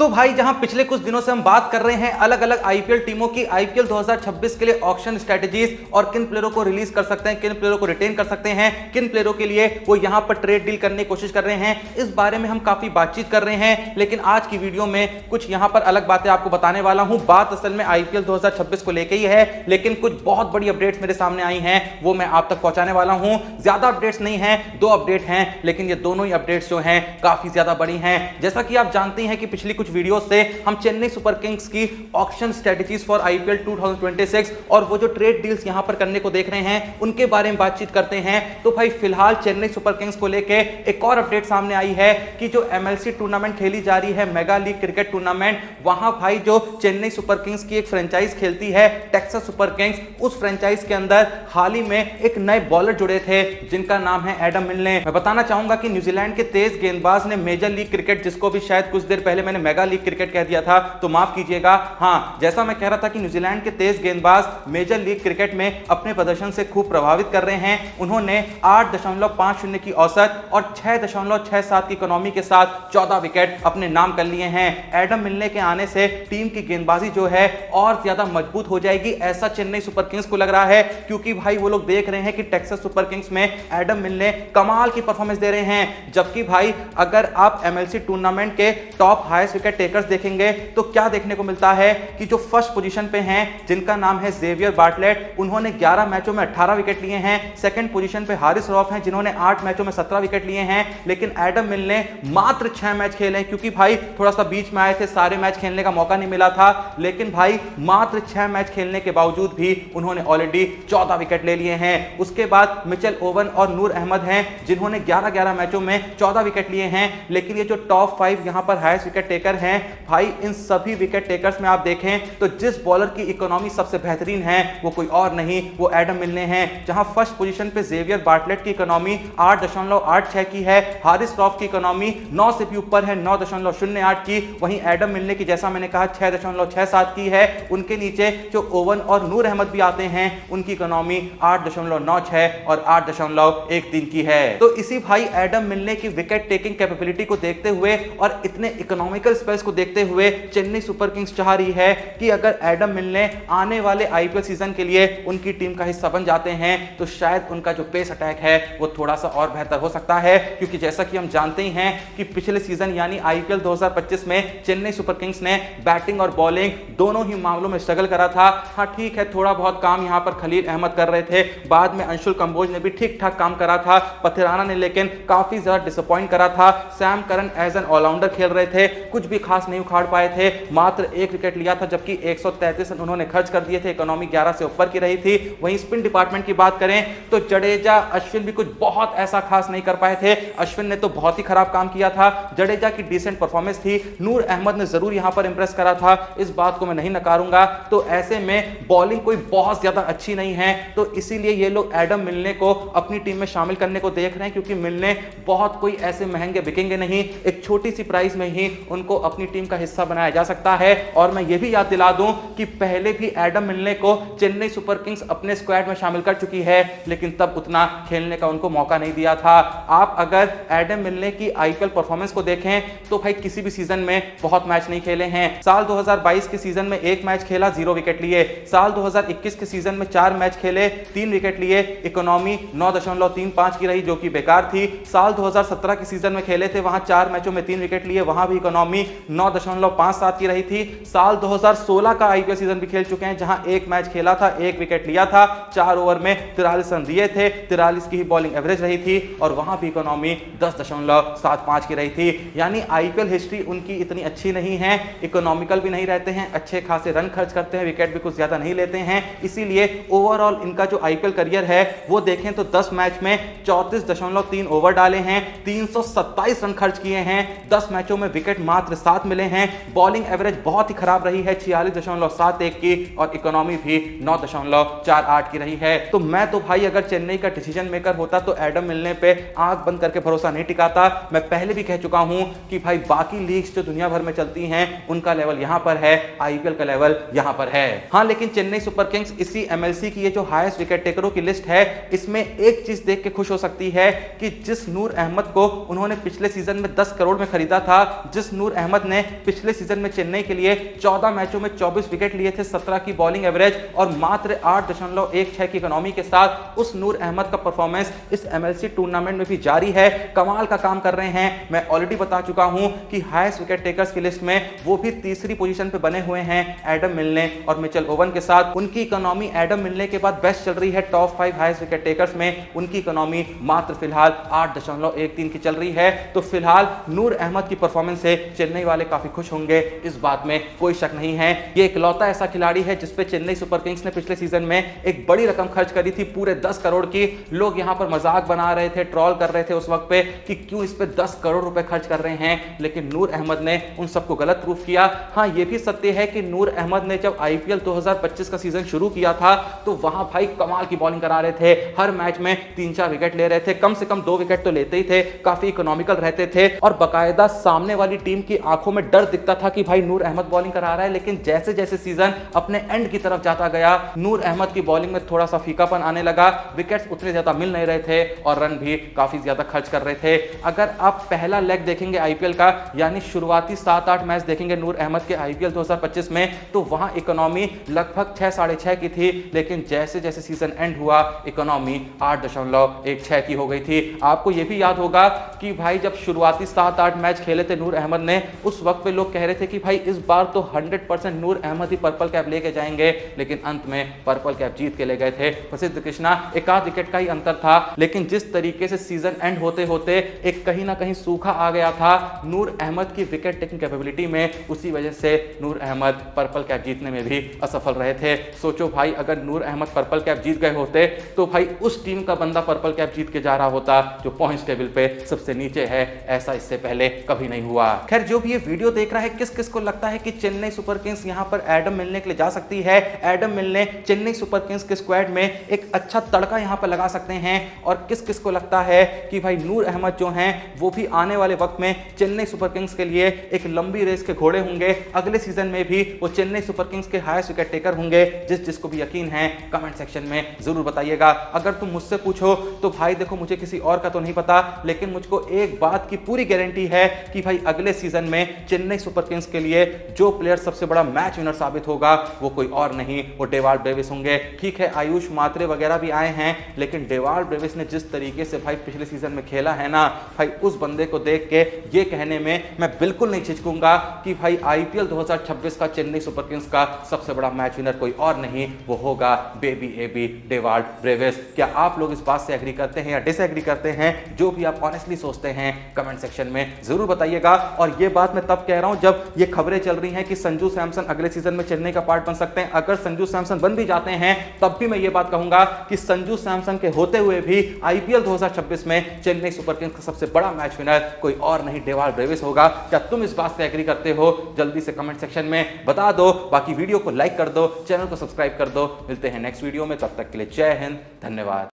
तो भाई जहां पिछले कुछ दिनों से हम बात कर रहे हैं अलग अलग आईपीएल टीमों की आईपीएल 2026 के लिए ऑक्शन स्ट्रेटजीज और किन प्लेयरों को रिलीज कर सकते हैं, किन प्लेयरों को रिटेन कर सकते हैं, किन प्लेयरों के लिए वो यहां पर ट्रेड डील करने की कोशिश कर रहे हैं, इस बारे में हम काफी बातचीत कर रहे हैं। लेकिन आज की वीडियो में कुछ यहां पर अलग बातें आपको बताने वाला हूं। बात असल में आईपीएल 2026 को लेकर ही है, लेकिन कुछ बहुत बड़ी अपडेट्स मेरे सामने आई हैं, वो मैं आप तक पहुंचाने वाला हूं। ज्यादा अपडेट्स नहीं है, 2 अपडेट हैं, लेकिन ये दोनों ही अपडेट्स जो हैं काफी ज्यादा बड़ी हैं। जैसा कि आप जानते हैं कि पिछली कुछ वीडियो से हम चेन्नई सुपर किंग्स की ऑक्शन स्ट्रेटजीज फॉर आईपीएल 2026 और वो जो ट्रेड डील्स यहां पर करने को देख रहे हैं उनके बारे में बातचीत करते हैं। तो भाई फिलहाल चेन्नई सुपर किंग्स को लेके एक और अपडेट सामने आई है कि जो एमएलसी टूर्नामेंट खेली जा रही है, मेगा लीग क्रिकेट टूर्नामेंट, वहां भाई जो चेन्नई सुपर किंग्स की एक फ्रेंचाइज खेलती है टेक्सास सुपर किंग्स, उस फ्रेंचाइज के अंदर हाल ही में एक नए बॉलर जुड़े थे जिनका नाम है एडम मिलने। मैं बताना चाहूंगा कि न्यूजीलैंड के तेज गेंदबाज ने मेजर लीग क्रिकेट, जिसको भी शायद कुछ देर पहले मैंने मेगा लीग क्रिकेट कह दिया था तो माफ कीजिएगा, हां जैसा मैं कह रहा था कि न्यूजीलैंड के तेज गेंदबाज मेजर लीग क्रिकेट में अपने प्रदर्शन से खूब प्रभावित कर रहे हैं। उन्होंने 8.50 की औसत और 6.67 की इकोनॉमी के साथ 14 विकेट अपने नाम कर लिए हैं। एडम मिलने के आने से टीम की गेंदबाजी जो है और ज्यादा मजबूत हो जाएगी, ऐसा चेन्नई सुपर किंग्स को लग रहा है, क्योंकि भाई वो लोग देख रहे हैं कि टेक्सास सुपर किंग्स में एडम मिलने कमाल की परफॉर्मेंस दे रहे हैं। जबकि भाई अगर आप एमएलसी टूर्नामेंट के टॉप हाईएस्ट विकेट टेकर्स देखेंगे तो क्या देखने को मिलता है कि जो फर्स्ट पोजीशन पे हैं जिनका नाम है जेवियर बार्टलेट, उन्होंने 11 मैचों में 18 विकेट लिए हैं। सेकंड पोजीशन पे हारिस रॉफ हैं जिन्होंने 8 मैचों में 17 विकेट लिए हैं। लेकिन एडम मिल ने मात्र 6 मैच खेले, क्योंकि भाई थोड़ा सा बीच में आए थे, सारे मैच खेलने का मौका नहीं मिला था, लेकिन भाई मात्र 6 मैच खेलने के बावजूद भी उन्होंने ऑलरेडी 14 विकेट ले लिए हैं। उसके बाद मिचेल ओवन और नूर अहमद हैं जिन्होंने 11 मैचों में 14 विकेट लिए हैं। लेकिन ये जो टॉप 5 यहां पर हाईएस्ट विकेट टेकर हैं, भाई इन सभी विकेट टेकर्स में आप देखें तो जिस बॉलर की इकोनॉमी सबसे बेहतरीन है वो कोई और नहीं, वो एडम मिलने हैं। जहां फर्स्ट पोजीशन पे जेवियर बार्टलेट की इकोनॉमी 8.86 की है, हारिस रॉफ की इकोनॉमी 9 से भी ऊपर है, 9.08 की, वहीं एडम मिलने की जैसा मैंने कहा 6.67 की है। उनके नीचे जो ओवन और नूर अहमद भी आते हैं उनकी इकोनॉमी 8.96 और 8.13 की है। तो इसी भाई एडम मिलने की विकेट टेकिंग कैपेबिलिटी को देखते हुए और इतने इकोनॉमिकल स्पेस को देखते हुए चेन्नई सुपर किंग्स चाह रही है कि अगर एडम मिलने आने वाले आईपीएल सीजन के लिए उनकी टीम का हिस्सा बन जाते हैं तो शायद उनका जो पेस अटैक है वो थोड़ा सा और बेहतर हो सकता है। क्योंकि जैसा कि हम जानते ही हैं कि पिछले सीजन यानी आईपीएल 2025 में चेन्नई सुपर किंग्स ने बैटिंग और बॉलिंग दोनों ही मामलों में स्ट्रगल करा था। हाँ ठीक है, थोड़ा बहुत काम यहां पर खलील अहमद कर रहे थे, बाद में अंशुल कंबोज ने भी ठीक ठाक काम करा था, पथिराना ने लेकिन काफी ज्यादा डिसअपॉइंट करा था, Sam Curran as an all rounder खेल रहे थे, कुछ भी खास नहीं उखाड़ पाए थे, मात्र 1 विकेट लिया था, जबकि 133 रन उन्होंने खर्च कर दिए थे, इकोनॉमी 11 से ऊपर की रही थी। वहीं स्पिन डिपार्टमेंट की बात करें तो जडेजा अश्विन भी कुछ बहुत ऐसा खास नहीं कर पाए थे, अश्विन ने तो बहुत ही खराब काम किया था, जडेजा की डिसेंट परफॉर्मेंस थी, नूर अहमद ने जरूर यहां पर इंप्रेस करा था, इस बात को मैं नहीं नकारूंगा। तो ऐसे में बॉलिंग कोई बहुत ज्यादा अच्छी नहीं है, तो इसीलिए ये लोग एडम मिलने को अपनी टीम में शामिल करने को देख रहे हैं, क्योंकि मिलने बहुत कोई ऐसे महंगे बिकेंगे नहीं, एक छोटी सी प्राइस में ही उनको अपनी टीम का हिस्सा बनाया जा सकता है। और मैं ये भी याद दिला दूं कि पहले भी एडम मिलने को चेन्नई सुपर किंग्स अपने स्क्वाड में शामिल कर चुकी है, लेकिन तब उतना खेलने का उनको मौका नहीं दिया था। आप अगर एडम मिलने की आईपीएल परफॉर्मेंस को देखें तो भाई किसी भी सीजन में बहुत मैच नहीं खेले हैं। साल 2022 के सीजन में 1 मैच खेला, 0 विकेट लिए, साल 2021 के सीजन में 4 मैच खेले, 3 विकेट लिए, इकोनॉमी 9.35 की रही जो कि बेकार थी। साल 2017 के सीजन में खेले थे, वहां 4 मैचों में 3 विकेट लिए, वहां भी इकोनॉमी 9.57 की रही थी। साल 2016 का आईपीएल सीजन भी खेल चुके हैं, जहां 1 मैच खेला था, 1 विकेट लिया था, 4 ओवर में 43 रन दिए थे, 43 की ही बॉलिंग एवरेज रही थी, और वहां भी इकोनॉमी 10.75 की रही थी। यानी आईपीएल हिस्ट्री उनकी इतनी अच्छी नहीं है, इकोनॉमिकल भी नहीं रहते हैं, अच्छे खासे रन खर्च करते हैं, विकेट भी कुछ ज्यादा नहीं लेते हैं, इसीलिए ओवरऑल इनका जो आईपीएल करियर है वो देखें तो 10 मैच में 34.3 ओवर डाले हैं, 327 रन खर्च किए हैं, 10 मैचों में विकेट मात्र 7 मिले हैं, बॉलिंग एवरेज बहुत ही खराब रही है 46.71 की, और इकोनॉमी भी 9.48 की रही है। तो मैं तो भाई अगर चेन्नई का डिसीजन मेकर होता तो एडम मिलने पे आंख बंद करके भरोसा नहीं टिकाता। मैं पहले भी कह चुका हूं कि भाई बाकी लीग्स जो दुनिया भर में चलती हैं उनका लेवल यहां पर है, आईपीएल का लेवल यहां पर है। हां लेकिन चेन्नई सुपर किंग्स इसी एमएलसी की ये जो हाईएस्ट विकेट टेकरों की लिस्ट है, इसमें एक चीज देख के खुश हो सकती है कि जिस नूर अहमद को उन्होंने पिछले सीजन में 10 करोड़ में खरीदा था, जिस नूर अहमद अहमद ने पिछले सीजन में चेन्नई के लिए 14 मैचों में 24 विकेट लिए थे, 17 की बॉलिंग एवरेज और मात्र 8.16 की इकोनॉमी के साथ उस नूर अहमद का परफॉर्मेंस इस एमएलसी टूर्नामेंट में भी जारी है। कमाल का काम कर रहे हैं। मैं ऑलरेडी बता चुका हूं कि हाईएस्ट विकेट टेकर्स की लिस्ट में वो भी तीसरी पोजीशन पे बने हुए हैं एडम मिलने और मिचेल ओवन के साथ। उनकी इकोनॉमी एडम मिलने के बाद बेस्ट चल रही है टॉप 5 हाईएस्ट विकेट टेकर्स में। उनकी इकोनॉमी मात्र फिलहाल 8.13 की चल रही है। तो फिलहाल नूर अहमद की परफॉर्मेंस से चेन्नई वाले काफी खुश होंगे, इस बात में कोई शक नहीं है। ये इकलौता ऐसा खिलाड़ी है जिसपे चेन्नई सुपर किंग्स ने पिछले सीजन में एक बड़ी रकम खर्च करी थी, पूरे 10 करोड़ की। लोग यहां पर मजाक बना रहे थे, ट्रोल कर रहे थे उस वक्त पे कि क्यों इस पे 10 करोड़ रुपए खर्च कर रहे हैं, लेकिन नूर अहमद ने उन सबको गलत प्रूफ किया। हां, ये भी सत्य है कि नूर अहमद ने जब आईपीएल 2025 का सीजन शुरू किया था तो वहां भाई कमाल की बॉलिंग करा रहे थे, हर मैच में 3-4 विकेट ले रहे थे, कम से कम 2 विकेट तो लेते ही थे, काफी इकोनॉमिकल रहते थे और बाकायदा सामने वाली टीम की आंखों में डर दिखता था कि भाई नूर अहमद बॉलिंग करा रहा है। लेकिन जैसे जैसे सीजन अपने एंड की तरफ जाता गया, नूर अहमद की बॉलिंग में थोड़ा सा फीकापन आने लगा, विकेट्स उतने ज्यादा मिल नहीं रहे थे और रन भी काफी ज्यादा खर्च कर रहे थे। अगर आप पहला लेग देखेंगे आईपीएल का, यानी शुरुआती 7-8 मैच देखेंगे नूर अहमद के आईपीएल 2025 में, तो वहां इकोनॉमी लगभग 6-6.5 की थी, लेकिन जैसे जैसे सीजन एंड हुआ इकोनॉमी 8.16 की हो गई थी। आपको यह भी याद होगा कि भाई जब शुरुआती 7-8 मैच खेले थे नूर अहमद ने, उस वक्त पे लोग कह रहे थे कि भाई इस बार तो 100% नूर अहमद ही पर्पल कैप लेके जाएंगे, लेकिन अंत में पर्पल कैप जीत के ले गए थे प्रसिद्ध कृष्णा। एक आध विकेट का ही अंतर था, लेकिन जिस तरीके से सीजन एंड होते होते एक कहीं ना कहीं सूखा आ गया था नूर अहमद की विकेट टेकिंग कैपेबिलिटी में, उसी वजह से नूर अहमद पर्पल कैप जीतने में भी असफल रहे थे। सोचो भाई, अगर नूर अहमद पर्पल कैप जीत गए होते तो भाई उस टीम का बंदा पर्पल कैप जीत के जा रहा होता जो पॉइंट्स टेबल पे सबसे नीचे है। ऐसा इससे पहले कभी नहीं हुआ। खैर, जो भी ये वीडियो देख रहा है, किस किस को लगता है कि चेन्नई सुपर किंग्स यहां पर एडम मिलने के लिए जा सकती है? एडम मिलने चेन्नई सुपर किंग्स के स्क्वाड में एक अच्छा तड़का यहां पर लगा सकते हैं। और किस किस को लगता है कि भाई नूर अहमद जो हैं वो भी आने वाले वक्त में चेन्नई सुपर किंग्स के लिए एक लंबी रेस के घोड़े होंगे, अगले सीजन में भी वो चेन्नई सुपर किंग्स के हाईएस्ट विकेट टेकर होंगे? जिसको भी यकीन है कमेंट सेक्शन में जरूर बताइएगा। अगर तुम मुझसे पूछो तो भाई देखो, मुझे किसी और का तो नहीं पता, लेकिन मुझको एक बात की पूरी गारंटी है कि भाई अगले सीजन में चेन्नई सुपर किंग्स के लिए जो प्लेयर सबसे बड़ा मैच विनर साबित होगा वो कोई और नहीं, वो डेवाल्ड ब्रेविस होंगे। ठीक है, आयुष मात्रे वगैरह भी आए हैं, लेकिन डेवाल्ड ब्रेविस ने जिस तरीके से भाई पिछले सीजन में खेला है ना भाई, उस बंदे को देख के ये कहने में मैं बिल्कुल नहीं झिझकूंगा कि भाई आईपीएल 2026 का चेन्नई सुपर किंग्स का सबसे बड़ा मैच विनर कोई और नहीं, वो होगा बेबी एबी डेवाल्ड ब्रेविस। क्या आप लोग इस बात से एग्री करते हैं या डिसएग्री करते हैं? जो भी आप ऑनेस्टली सोचते हैं कमेंट सेक्शन में जरूर बताइएगा। और ये बात मैं तब कह रहा हूं जब ये खबरें चल रही हैं कि संजू सैमसन अगले सीजन में चेन्नई का पार्ट बन सकते हैं। अगर संजू सैमसन बन भी जाते हैं तब भी मैं ये बात कहूंगा कि संजू सैमसन के होते हुए भी आईपीएल 2026 में चेन्नई सुपर किंग्स का सबसे बड़ा मैच विनर कोई और नहीं, डेवाल्ड ब्रेविस होगा। क्या तुम इस बात से एग्री करते हो? जल्दी से कमेंट सेक्शन में बता दो। बाकी वीडियो को लाइक कर दो, चैनल को सब्सक्राइब कर दो। मिलते हैं नेक्स्ट वीडियो में, तब तक के लिए जय हिंद, धन्यवाद।